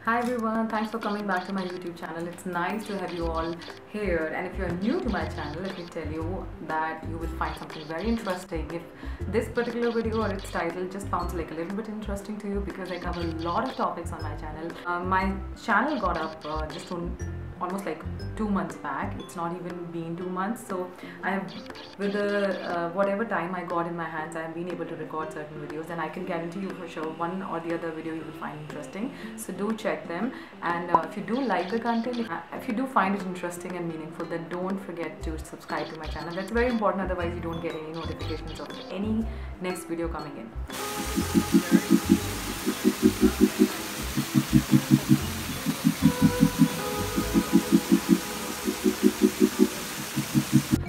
Hi everyone, thanks for coming back to my YouTube channel. It's nice to have you all here, and if you're new to my channel, let me tell you that you will find something very interesting. If this particular video or its title just sounds like a little bit interesting to you, because I cover a lot of topics on my channel. My channel got up just almost like 2 months back. It's not even been 2 months, so I have, with the whatever time I got in my hands, I have been able to record certain videos, and I can guarantee you for sure one or the other video you will find interesting. So do check them, and if you do like the content, if you do find it interesting and meaningful, then don't forget to subscribe to my channel. That's very important, otherwise you don't get any notifications of any next video coming in.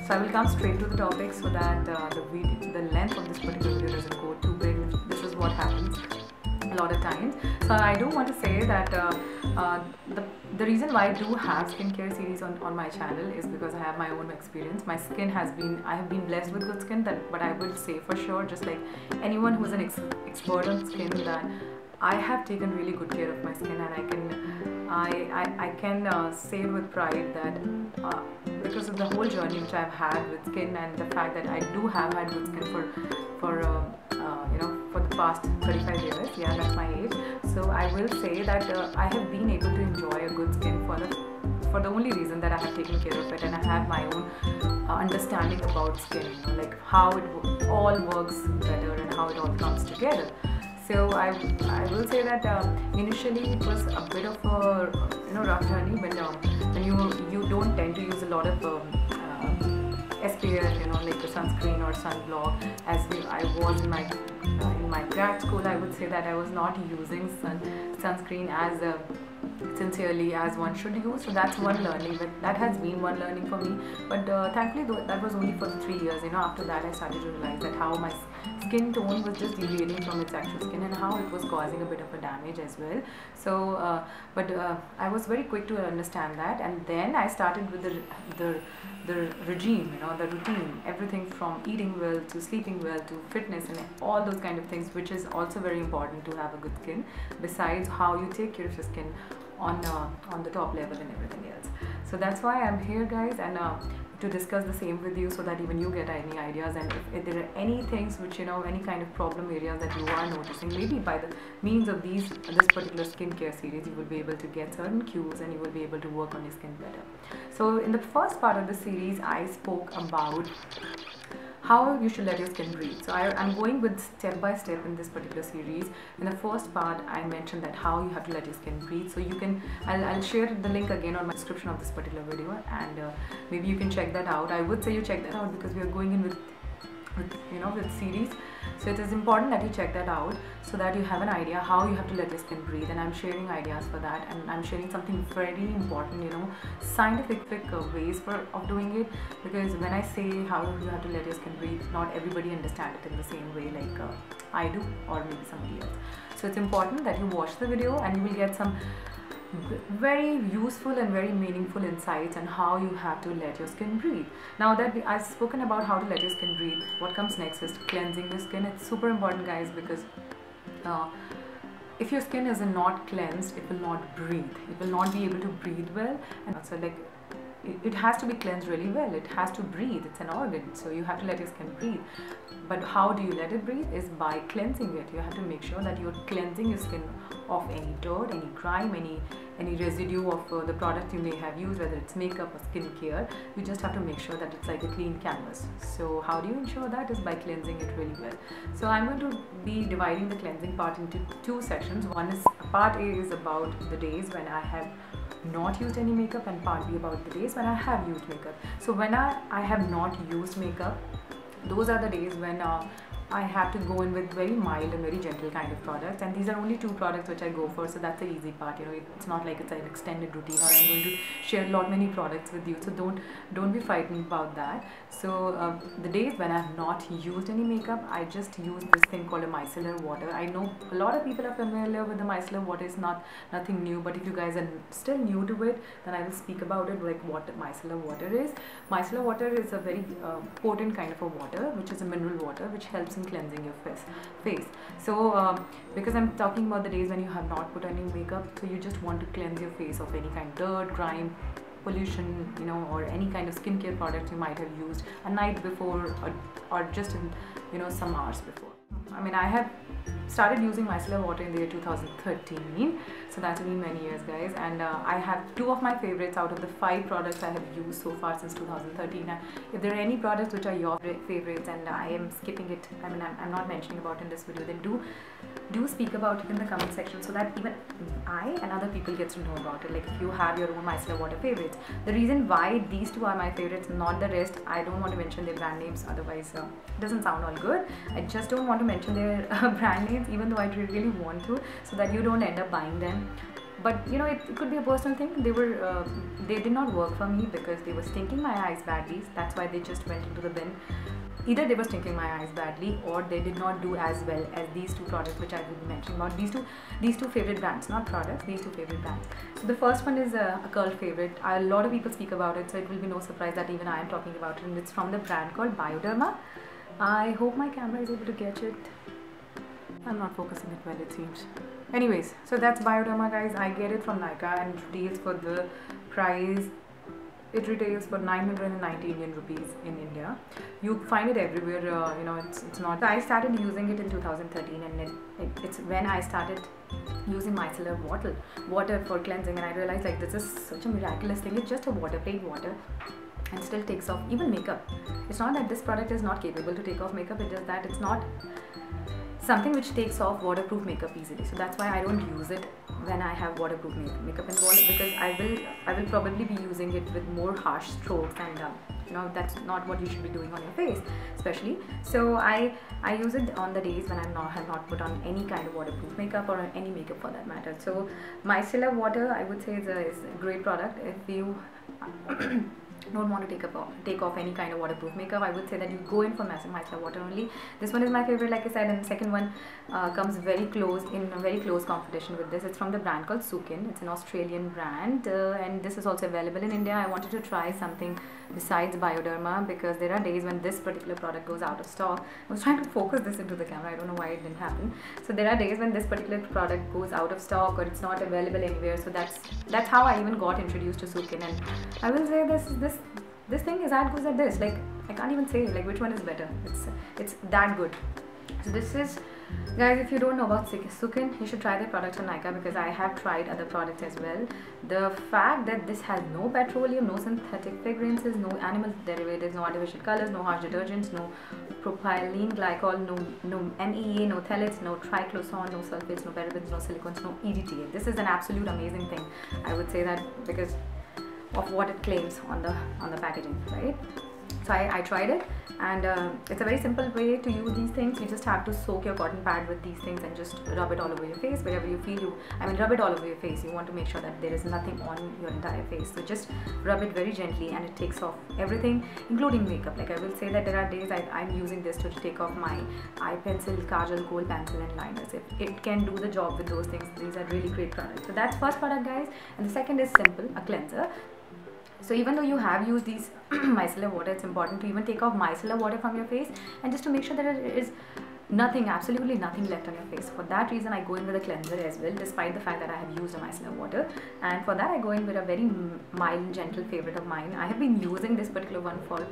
So I will come straight to the topic so that the length of this particular video doesn't go too big. This is what happens a lot of times. So I do want to say that the reason why I do have skincare series on my channel is because I have my own experience. My skin has been, I have been blessed with good skin, but I will say for sure, just like anyone who is an expert on skin, that I have taken really good care of my skin, and I can say with pride that because of the whole journey which I've had with skin, and the fact that I do have had good skin for for the past 35 years. Yeah, that's my age. So I will say that I have been able to enjoy a good skin for the only reason that I have taken care of it, and I have my own understanding about skin, like how it all works better and how it all comes together. So I will say that initially it was a bit of a rough journey when you don't tend to use a lot of SPF, like the sunscreen or sunblock. As I was in my grad school, I would say that I was not using sunscreen as sincerely as one should use. So that's one learning, but that has been one learning for me. But thankfully, that was only for 3 years. After that I started to realize that how my skin tone was just deviating from its actual skin, and how it was causing a bit of a damage as well. So but I was very quick to understand that, and then I started with the regime, the routine, everything from eating well to sleeping well to fitness and all those kind of things, which is also very important to have a good skin, besides how you take care of your skin on the top level and everything else. So that's why I'm here, guys, and to discuss the same with you, so that even you get any ideas, and if there are any things which any kind of problem areas that you are noticing, maybe by the means of this particular skincare series, you will be able to get certain cues, and you will be able to work on your skin better. So in the first part of the series, I spoke about how you should let your skin breathe. So I'm going with step by step in this particular series. In the first part, I mentioned that how you have to let your skin breathe. So you can, I'll share the link again on my description of this particular video, and maybe you can check that out. I would say you check that out, because we are going in with series. So it is important that you check that out, so that you have an idea how you have to let your skin breathe. And I'm sharing ideas for that, and I'm sharing something very important, scientific ways of doing it, because when I say how you have to let your skin breathe, not everybody understands it in the same way like I do, or maybe somebody else. So it's important that you watch the video, and you will get some very useful and very meaningful insights on how you have to let your skin breathe. Now that I've spoken about how to let your skin breathe, what comes next is cleansing your skin. It's super important, guys, because if your skin is not cleansed, it will not breathe. It will not be able to breathe well, and so it has to be cleansed really well. It has to breathe. It's an organ, so you have to let your skin breathe. But how do you let it breathe? Is by cleansing it. You have to make sure that you're cleansing your skin of any dirt, any grime, any residue of the product you may have used, whether it's makeup or skincare. You just have to make sure that it's like a clean canvas. So how do you ensure that? Is by cleansing it really well. So I'm going to be dividing the cleansing part into 2 sections. One is, part A is about the days when I have not used any makeup, and part B about the days when I have used makeup. So when I have not used makeup, those are the days when I have to go in with very mild and very gentle kind of products, and these are only 2 products which I go for, so that's the easy part. It's not like it's an extended routine, or I'm going to share many products with you, so don't be frightened about that. So the days when I have not used any makeup, I just use this thing called a micellar water. I know a lot of people are familiar with the micellar water. It's nothing new, but if you guys are still new to it, then I will speak about it, like what micellar water is. Micellar water is a very potent kind of a water, which is a mineral water, which helps in cleansing your face. So because I'm talking about the days when you have not put any makeup, so you just want to cleanse your face of any kind of dirt, grime, pollution, you know, or any kind of skincare products you might have used a night before, or just in, you know, some hours before. I mean, I have started using micellar water in the year 2013, so that's been many years, guys, and I have 2 of my favorites out of the 5 products I have used so far since 2013. And if there are any products which are your favorites and I am skipping it, I mean, I'm not mentioning about in this video, then do speak about it in the comment section, so that even I and other people get to know about it. Like, if you have your own micellar water favorites. The reason why these 2 are my favorites, not the rest, I don't want to mention their brand names, otherwise it doesn't sound all good. I just don't want to mention their brand names, even though I really want to, so that you don't end up buying them. But you know, it could be a personal thing. They did not work for me because they were stinking my eyes badly. That's why they just went into the bin. Either they were stinking my eyes badly, or they did not do as well as these 2 products which I will be mentioning about. These two favorite brands, not products, these 2 favorite brands. So the first one is a cult favorite. A lot of people speak about it, so it will be no surprise that even I am talking about it, and it's from the brand called Bioderma. I hope my camera is able to catch it. I'm not focusing it well, it seems. Anyways, so that's Bioderma, guys. I get it from Nykaa, and it retails for the price. It retails for 990 Indian rupees in India. You find it everywhere. You know, it's not. I started using it in 2013, and it's when I started using micellar water for cleansing, and I realized, like, this is such a miraculous thing. It's just a water, plain water, and still takes off even makeup. It's not that this product is not capable to take off makeup. It's just that it's not something which takes off waterproof makeup easily. So that's why I don't use it when I have waterproof makeup involved, because I will probably be using it with more harsh strokes, and you know, that's not what you should be doing on your face, especially. So I use it on the days when have not put on any kind of waterproof makeup, or any makeup for that matter. So micellar water, I would say, is a great product. If you don't want to take off any kind of waterproof makeup, I would say that you go in for micellar water only. This one is my favorite, like I said, and the second one comes very close, in a very close competition with this. It's from the brand called Sukin. It's an Australian brand, and this is also available in India. I wanted to try something besides Bioderma, because there are days when this particular product goes out of stock. I was trying to focus this into the camera, I don't know why it didn't happen. So there are days when this particular product goes out of stock, or it's not available anywhere. So that's how I even got introduced to Sukin, and I will say this thing is as good as this. Like, I can't even say like which one is better. It's that good. So this is, guys, if you don't know about Sukin, you should try the products on Nykaa, because I have tried other products as well. The fact that this has no petroleum, no synthetic fragrances, no animal derivatives, no artificial colors, no harsh detergents, no propylene glycol, no MEA, no phthalates, no triclosan, no sulfates, no parabens, no silicones, no EDTA. This is an absolute amazing thing. I would say that because of what it claims on the packaging, right? So I tried it, and it's a very simple way to use these things. You just have to soak your cotton pad with these things and just rub it all over your face wherever you feel rub it all over your face. You want to make sure that there is nothing on your entire face. So just rub it very gently, and it takes off everything, including makeup. Like, I will say that there are days I'm using this to take off my eye pencil, kajal, kohl pencil, and liners. If it can do the job with those things, these are really great products. So that's first product, guys, and the second is simple, a cleanser. So even though you have used these micellar water, it's important to even take off micellar water from your face, and just to make sure that there is nothing, absolutely nothing left on your face. For that reason, I go in with a cleanser as well, despite the fact that I have used a micellar water. And for that, I go in with a very mild, gentle favorite of mine. I have been using this particular one for,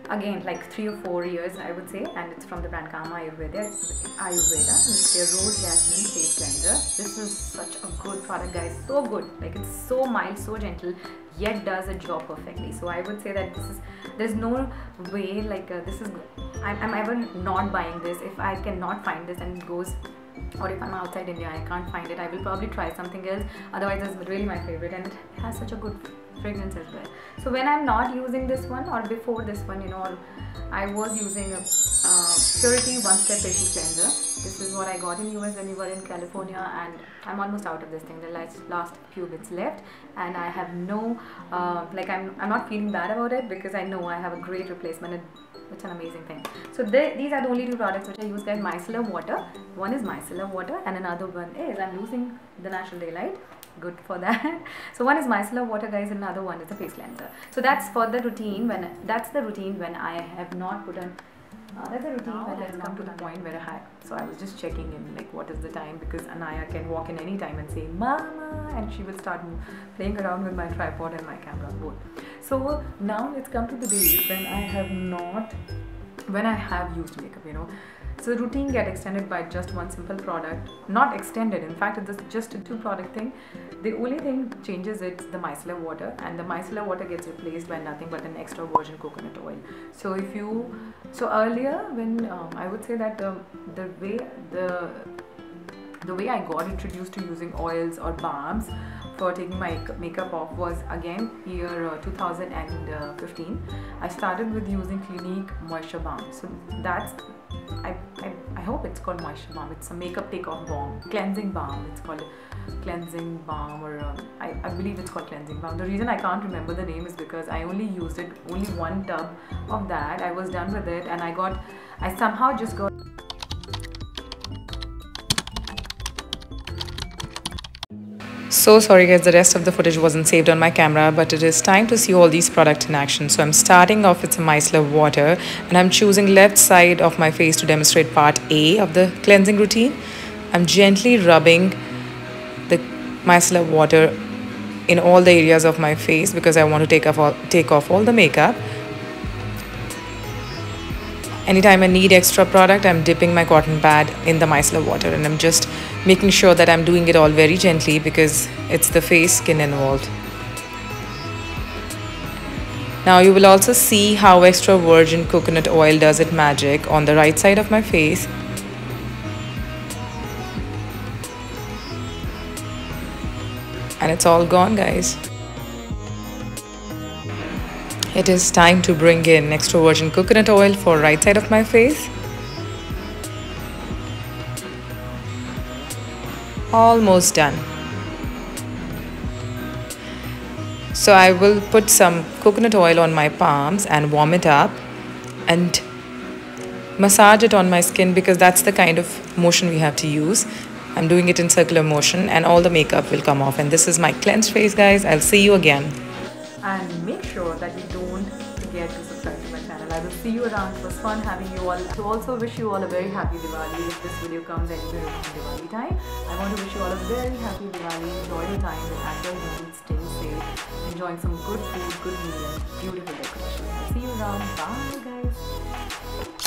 again, like 3 or 4 years, I would say, and it's from the brand Kama Ayurveda. It's their Rose Jasmine Face Cleanser. This is such a good product, guys, so good. Like, it's so mild, so gentle, yet does a job perfectly. So I would say that there's no way, like, I'm ever not buying this. If I cannot find this and it goes, or if I'm outside India, I can't find it, I will probably try something else. Otherwise, it's really my favorite, and it has such a good fragrance as well. So when I'm not using this one, or before this one, you know, I was using a Purity One Step Facial Cleanser. This is what I got in US when we were in California, and I'm almost out of this thing. The last few bits left, and I have no like, I'm not feeling bad about it, because I know I have a great replacement. It's an amazing thing. So these are the only 2 products which I use, guys. Micellar water. One is micellar water, and another one is, I'm losing the natural daylight. Good for that. So one is micellar water, guys, and another one is a face cleanser. So that's for the routine. That's the routine when I have not put on That's a routine that has come to the point where I was just checking in, like what is the time, because Anaya can walk in any time and say mama, and she will start playing around with my tripod and my camera both. So now let's come to the days when I have used makeup, you know. So the routine get extended by just one simple product. Not extended, in fact it's just a 2-product thing. The only thing changes is the micellar water, and the micellar water gets replaced by nothing but an extra virgin coconut oil. So earlier when I would say that the way I got introduced to using oils or balms for taking my makeup off was again year 2015. I started with using Clinique Moisture Balm. So that's I hope it's called Moisture Balm. It's a makeup take-off balm, cleansing balm. It's called cleansing balm, or I believe it's called cleansing balm. The reason I can't remember the name is because I only used it, only one tub of that. I was done with it, and I somehow just got. So sorry guys, the rest of the footage wasn't saved on my camera, but it is time to see all these products in action. So I'm starting off with some micellar water, and I'm choosing left side of my face to demonstrate part A of the cleansing routine. I'm gently rubbing the micellar water in all the areas of my face because I want to take off all the makeup. Anytime I need extra product, I'm dipping my cotton pad in the micellar water, and I'm just making sure that I'm doing it all very gently because it's the face skin involved. Now you will also see how extra virgin coconut oil does its magic on the right side of my face. And it's all gone, guys. It is time to bring in extra virgin coconut oil for right side of my face. Almost done. So I will put some coconut oil on my palms and warm it up and massage it on my skin because that's the kind of motion we have to use. I'm doing it in circular motion and all the makeup will come off. And this is my cleansed face, guys. I'll see you again. And make sure that you don't forget to subscribe to my channel. I will see you around. It was fun having you all. To also wish you all a very happy Diwali. If this video comes anywhere in Diwali time, I want to wish you all a very happy Diwali. Enjoy your time with Android movies, staying safe, enjoying some good food, good meals, beautiful decoration. I'll see you around. Bye guys.